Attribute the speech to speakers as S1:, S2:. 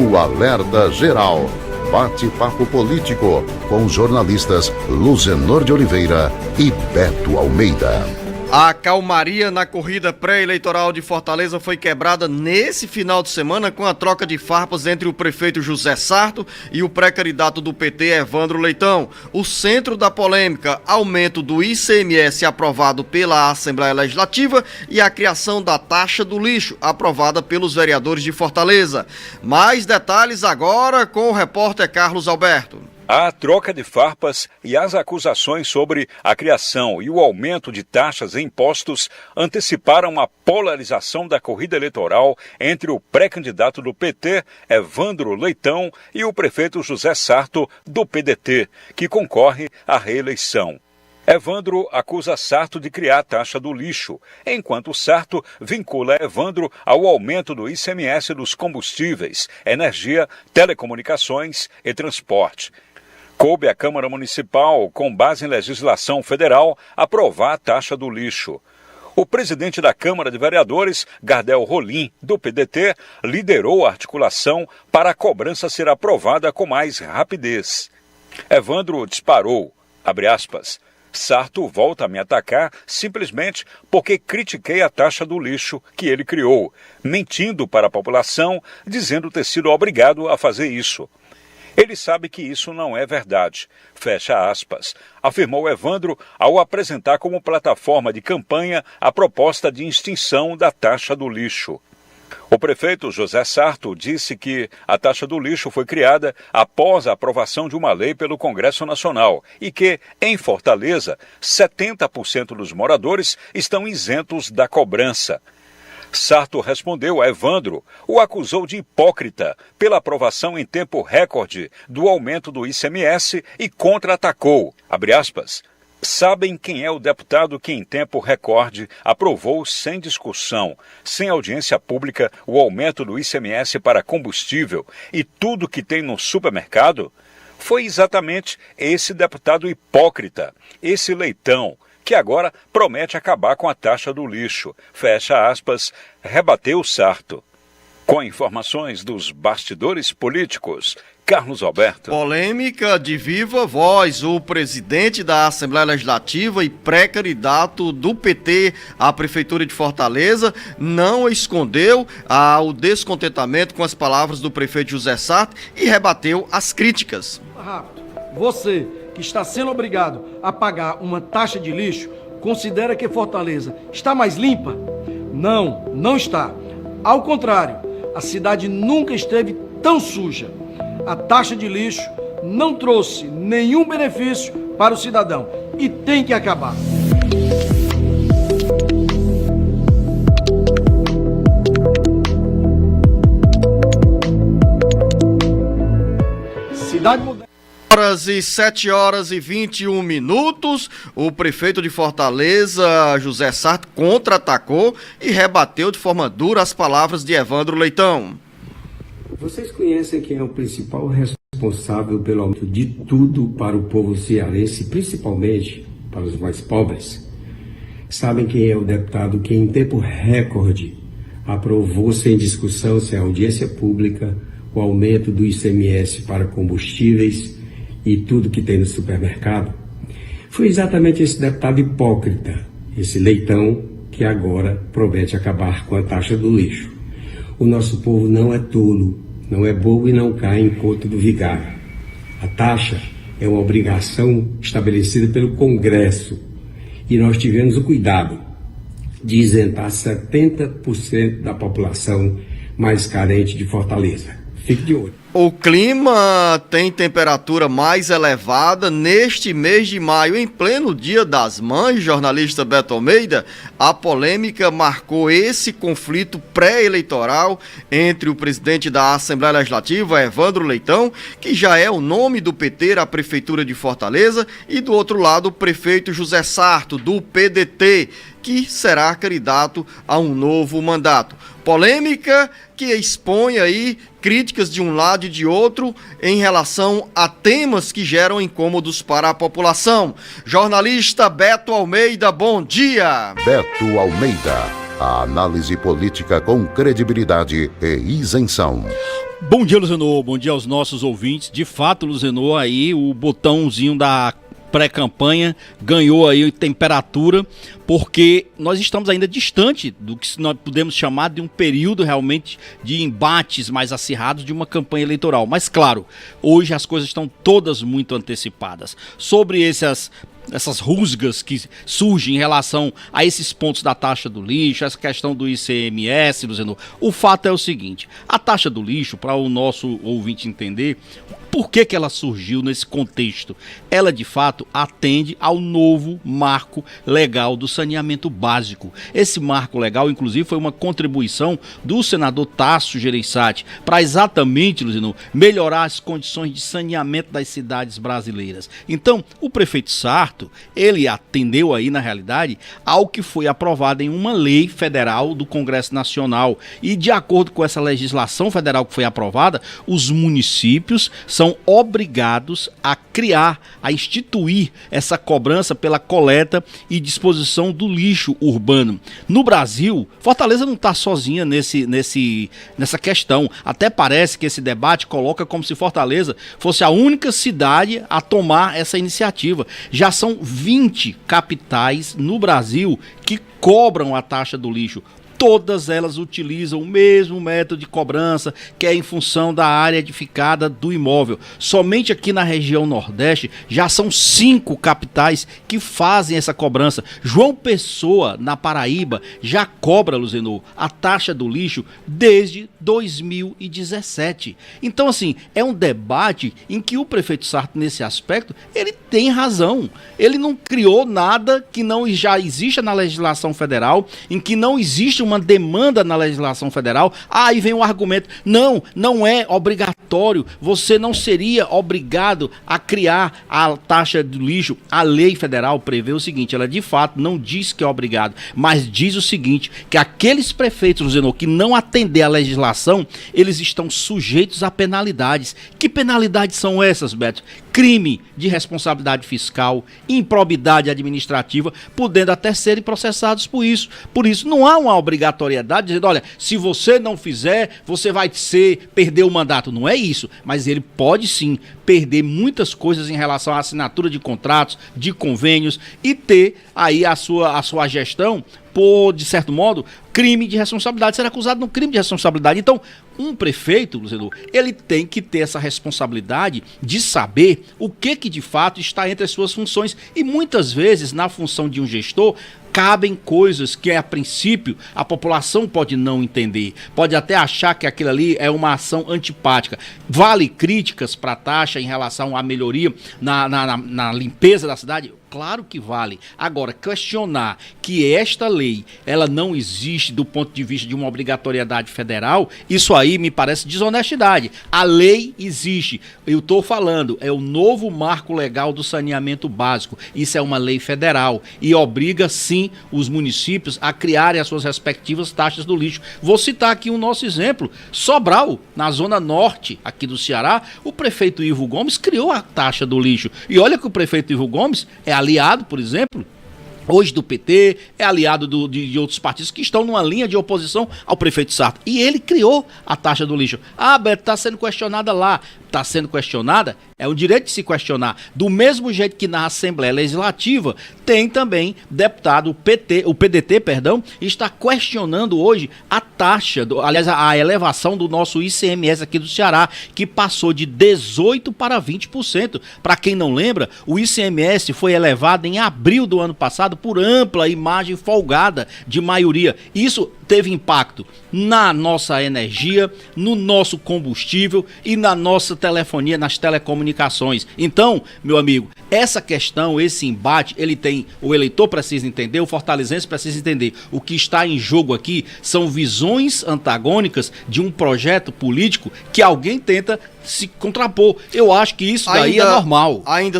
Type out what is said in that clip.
S1: o Alerta Geral. Bate-papo político com os jornalistas Luzenor de Oliveira e Beto Almeida.
S2: A calmaria na corrida pré-eleitoral de Fortaleza foi quebrada nesse final de semana com a troca de farpas entre o prefeito José Sarto e o pré-candidato do PT, Evandro Leitão. O centro da polêmica, aumento do ICMS aprovado pela Assembleia Legislativa e a criação da taxa do lixo, aprovada pelos vereadores de Fortaleza. Mais detalhes agora com o repórter Carlos Alberto.
S3: A troca de farpas e as acusações sobre a criação e o aumento de taxas e impostos anteciparam a polarização da corrida eleitoral entre o pré-candidato do PT, Evandro Leitão, e o prefeito José Sarto, do PDT, que concorre à reeleição. Evandro acusa Sarto de criar a taxa do lixo, enquanto Sarto vincula Evandro ao aumento do ICMS dos combustíveis, energia, telecomunicações e transporte. Coube à Câmara Municipal, com base em legislação federal, aprovar a taxa do lixo. O presidente da Câmara de Vereadores, Gardel Rolim, do PDT, liderou a articulação para a cobrança ser aprovada com mais rapidez. Evandro disparou, abre aspas, Sarto volta a me atacar simplesmente porque critiquei a taxa do lixo que ele criou, mentindo para a população, dizendo ter sido obrigado a fazer isso. Ele sabe que isso não é verdade, fecha aspas, afirmou Evandro ao apresentar como plataforma de campanha a proposta de extinção da taxa do lixo. O prefeito José Sarto disse que a taxa do lixo foi criada após a aprovação de uma lei pelo Congresso Nacional e que, em Fortaleza, 70% dos moradores estão isentos da cobrança. Sarto respondeu a Evandro, o acusou de hipócrita pela aprovação em tempo recorde do aumento do ICMS e contra-atacou, abre aspas, sabem quem é o deputado que em tempo recorde aprovou sem discussão, sem audiência pública, o aumento do ICMS para combustível e tudo que tem no supermercado? Foi exatamente esse deputado hipócrita, esse Leitão, que agora promete acabar com a taxa do lixo, fecha aspas, rebateu Sarto. Com informações dos bastidores políticos, Carlos Alberto.
S2: Polêmica de viva voz. O presidente da Assembleia Legislativa e pré-candidato do PT à Prefeitura de Fortaleza não escondeu o descontentamento com as palavras do prefeito José Sarto e rebateu as críticas.
S4: Rápido. Você que está sendo obrigado a pagar uma taxa de lixo, considera que Fortaleza está mais limpa? Não, não está. Ao contrário, a cidade nunca esteve tão suja. A taxa de lixo não trouxe nenhum benefício para o cidadão e tem que acabar. Cidade moderna.
S2: 7h21, o prefeito de Fortaleza, José Sarto, contra-atacou e rebateu de forma dura as palavras de Evandro Leitão.
S5: Vocês conhecem quem é o principal responsável pelo aumento de tudo para o povo cearense, principalmente para os mais pobres? Sabem quem é o deputado que em tempo recorde aprovou sem discussão, sem audiência pública, o aumento do ICMS para combustíveis e tudo que tem no supermercado? Foi exatamente esse deputado hipócrita, esse Leitão, que agora promete acabar com a taxa do lixo. O nosso povo não é tolo, não é bobo e não cai em conto do vigário. A taxa é uma obrigação estabelecida pelo Congresso e nós tivemos o cuidado de isentar 70% da população mais carente de Fortaleza. Fique de olho.
S2: O clima tem temperatura mais elevada neste mês de maio, em pleno Dia das Mães, jornalista Beto Almeida. A polêmica marcou esse conflito pré-eleitoral entre o presidente da Assembleia Legislativa, Evandro Leitão, que já é o nome do PT à Prefeitura de Fortaleza, e do outro lado o prefeito José Sarto, do PDT, que será candidato a um novo mandato. Polêmica que expõe aí críticas de um lado e de outro em relação a temas que geram incômodos para a população. Jornalista Beto Almeida, bom dia!
S1: Beto Almeida, a análise política com credibilidade e isenção.
S6: Bom dia, Luzenor. Bom dia aos nossos ouvintes. De fato, Luzenor, aí o botãozinho da pré-campanha ganhou aí temperatura, porque nós estamos ainda distante do que nós podemos chamar de um período realmente de embates mais acirrados de uma campanha eleitoral. Mas claro, hoje as coisas estão todas muito antecipadas. Sobre essas rusgas que surgem em relação a esses pontos da taxa do lixo, essa questão do ICMS, Luzenor, o fato é o seguinte: a taxa do lixo, para o nosso ouvinte entender por que ela surgiu nesse contexto, ela de fato atende ao novo marco legal do saneamento básico. Esse marco legal, inclusive, foi uma contribuição do senador Tasso Gereissati para exatamente, Luzenor, melhorar as condições de saneamento das cidades brasileiras. Então, o prefeito Sarto, ele atendeu aí, na realidade, ao que foi aprovado em uma lei federal do Congresso Nacional. E, de acordo com essa legislação federal que foi aprovada, os municípios são obrigados a criar, a instituir essa cobrança pela coleta e disposição do lixo urbano. No Brasil, Fortaleza não está sozinha nessa questão. Até parece que esse debate coloca como se Fortaleza fosse a única cidade a tomar essa iniciativa. Já são 20 capitais no Brasil que cobram a taxa do lixo. Todas elas utilizam o mesmo método de cobrança, que é em função da área edificada do imóvel. Somente aqui na região Nordeste já são 5 capitais que fazem essa cobrança. João Pessoa, na Paraíba, já cobra, Luzenor, a taxa do lixo desde 2017. Então, assim, é um debate em que o prefeito Sarto, nesse aspecto, ele tem razão. Ele não criou nada que não já exista na legislação federal, em que não existe uma demanda na legislação federal. Aí vem o argumento: não é obrigatório, você não seria obrigado a criar a taxa do lixo. A lei federal prevê o seguinte, ela de fato não diz que é obrigado, mas diz o seguinte, que aqueles prefeitos, Luzenor, que não atender à legislação, eles estão sujeitos a penalidades. Que penalidades são essas, Beto? Crime de responsabilidade fiscal, improbidade administrativa, podendo até serem processados por isso. Por isso, não há uma obrigatoriedade dizendo, olha, se você não fizer, você vai perder o mandato. Não é isso, mas ele pode sim perder muitas coisas em relação à assinatura de contratos, de convênios e ter aí a sua gestão por, de certo modo, crime de responsabilidade, ser acusado no crime de responsabilidade. Então, um prefeito, Luzenor, ele tem que ter essa responsabilidade de saber o que de fato está entre as suas funções. E muitas vezes, na função de um gestor, cabem coisas que, a princípio, a população pode não entender. Pode até achar que aquilo ali é uma ação antipática. Vale críticas para a taxa em relação à melhoria na limpeza da cidade? Claro que vale. Agora, questionar que esta lei, ela não existe do ponto de vista de uma obrigatoriedade federal, isso aí me parece desonestidade. A lei existe. Eu estou falando, é o novo marco legal do saneamento básico. Isso é uma lei federal e obriga, sim, os municípios a criarem as suas respectivas taxas do lixo. Vou citar aqui um nosso exemplo. Sobral, na zona norte aqui do Ceará, o prefeito Ivo Gomes criou a taxa do lixo. E olha que o prefeito Ivo Gomes é aliado, por exemplo, hoje do PT, é aliado de outros partidos que estão numa linha de oposição ao prefeito Sarto. E ele criou a taxa do lixo. Ah, Beto, está sendo questionada lá. Está sendo questionada, é o direito de se questionar. Do mesmo jeito que na Assembleia Legislativa tem também deputado, o PDT, está questionando hoje a taxa, a elevação do nosso ICMS aqui do Ceará, que passou de 18% para 20%. Para quem não lembra, o ICMS foi elevado em abril do ano passado por ampla e margem folgada de maioria. Isso teve impacto na nossa energia, no nosso combustível e na nossa telefonia, nas telecomunicações. Então, meu amigo, essa questão, esse embate, o eleitor precisa entender, o fortalezense precisa entender. O que está em jogo aqui são visões antagônicas de um projeto político que alguém tenta se contrapor. Eu acho que isso daí é normal.
S2: Ainda